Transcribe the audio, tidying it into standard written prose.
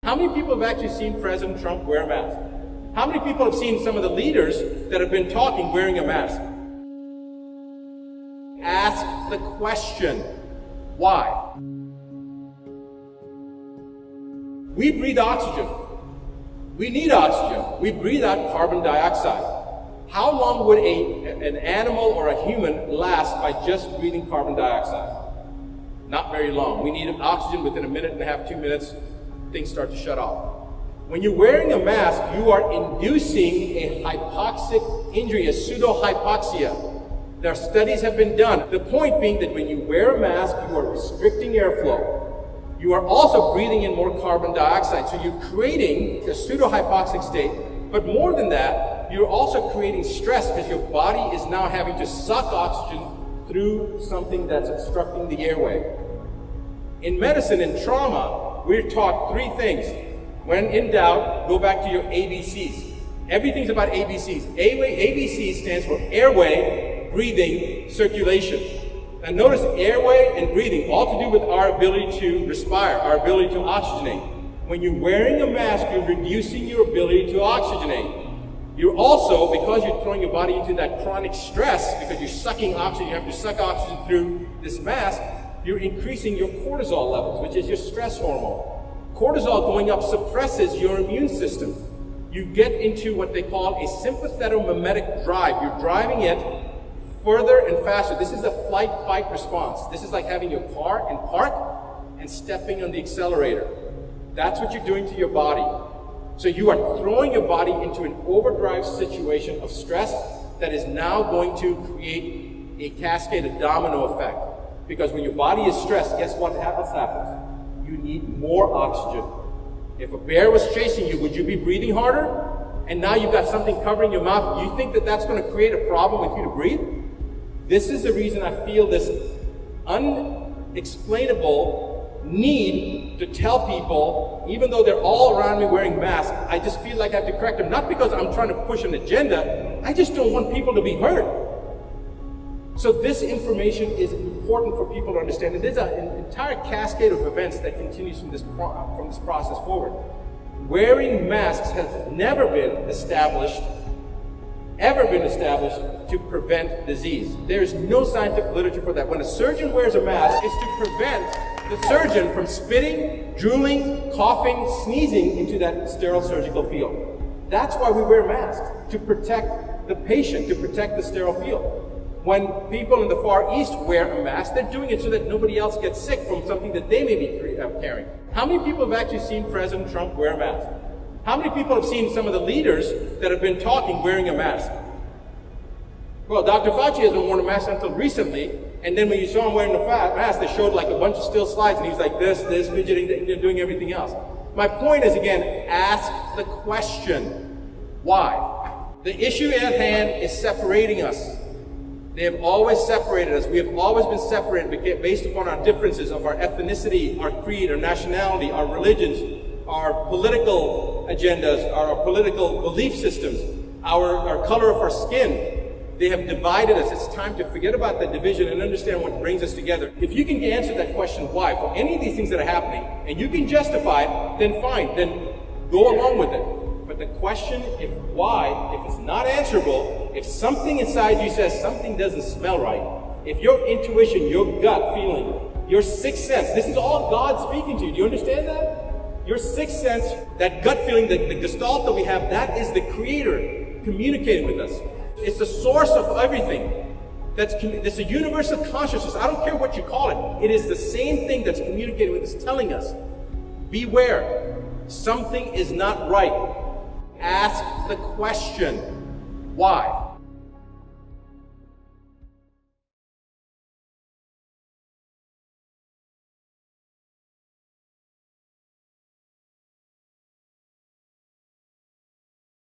How many people have actually seen President Trump wear a mask? How many people have seen some of the leaders that have been talking wearing a mask? Ask the question, why? We breathe oxygen. We need oxygen. We breathe out carbon dioxide. How long would an animal or a human last by just breathing carbon dioxide? Not very long. We need oxygen within a minute and a half, 2 minutes, things start to shut off. When you're wearing a mask, you are inducing a hypoxic injury, a pseudo-hypoxia. There are studies have been done. The point being that when you wear a mask, you are restricting airflow. You are also breathing in more carbon dioxide. So you're creating a pseudo-hypoxic state. But more than that, you're also creating stress because your body is now having to suck oxygen through something that's obstructing the airway. In medicine, in trauma, we're taught 3 things. When in doubt, go back to your ABCs. Everything's about ABCs. ABC stands for airway, breathing, circulation. And notice airway and breathing, all to do with our ability to respire, our ability to oxygenate. When you're wearing a mask, you're reducing your ability to oxygenate. You're also, because you're throwing your body into that chronic stress, because you're sucking oxygen, you have to suck oxygen through this mask, you're increasing your cortisol levels, which is your stress hormone. Cortisol going up suppresses your immune system. You get into what they call a sympathetomimetic drive. You're driving it further and faster. This is a flight-fight response. This is like having your car in park and stepping on the accelerator. That's what you're doing to your body. So you are throwing your body into an overdrive situation of stress that is now going to create a cascade, a domino effect. Because when your body is stressed, guess what else happens? You need more oxygen. If a bear was chasing you, would you be breathing harder? And now you've got something covering your mouth. You think that that's going to create a problem with you to breathe? This is the reason I feel this unexplainable need to tell people, even though they're all around me wearing masks, I just feel like I have to correct them. Not because I'm trying to push an agenda, I just don't want people to be hurt. So this information is important for people to understand. And there's an entire cascade of events that continues from this process forward. Wearing masks has never been established, to prevent disease. There is no scientific literature for that. When a surgeon wears a mask, it's to prevent the surgeon from spitting, drooling, coughing, sneezing into that sterile surgical field. That's why we wear masks, to protect the patient, to protect the sterile field. When people in the Far East wear a mask, they're doing it so that nobody else gets sick from something that they may be carrying. How many people have actually seen President Trump wear a mask? How many people have seen some of the leaders that have been talking wearing a mask? Well, Dr. Fauci hasn't worn a mask until recently, and then when you saw him wearing the mask, they showed like a bunch of still slides, and he was like this, fidgeting, doing everything else. My point is, again, ask the question, why? The issue at hand is separating us. They have always separated us. We have always been separated based upon our differences of our ethnicity, our creed, our nationality, our religions, our political agendas, our political belief systems, our color of our skin. They have divided us. It's time to forget about that division and understand what brings us together. If you can answer that question, why, for any of these things that are happening, and you can justify it, then fine, then go along with it. But the question, if why, if it's not answerable, if something inside you says something doesn't smell right, if your intuition, your gut feeling, your sixth sense, this is all God speaking to you. Do you understand that? Your sixth sense, that gut feeling, the gestalt that we have, that is the Creator communicating with us. It's the source of everything. It's a universal consciousness. I don't care what you call it. It is the same thing that's communicating with us, telling us, beware, something is not right. Ask the question, why?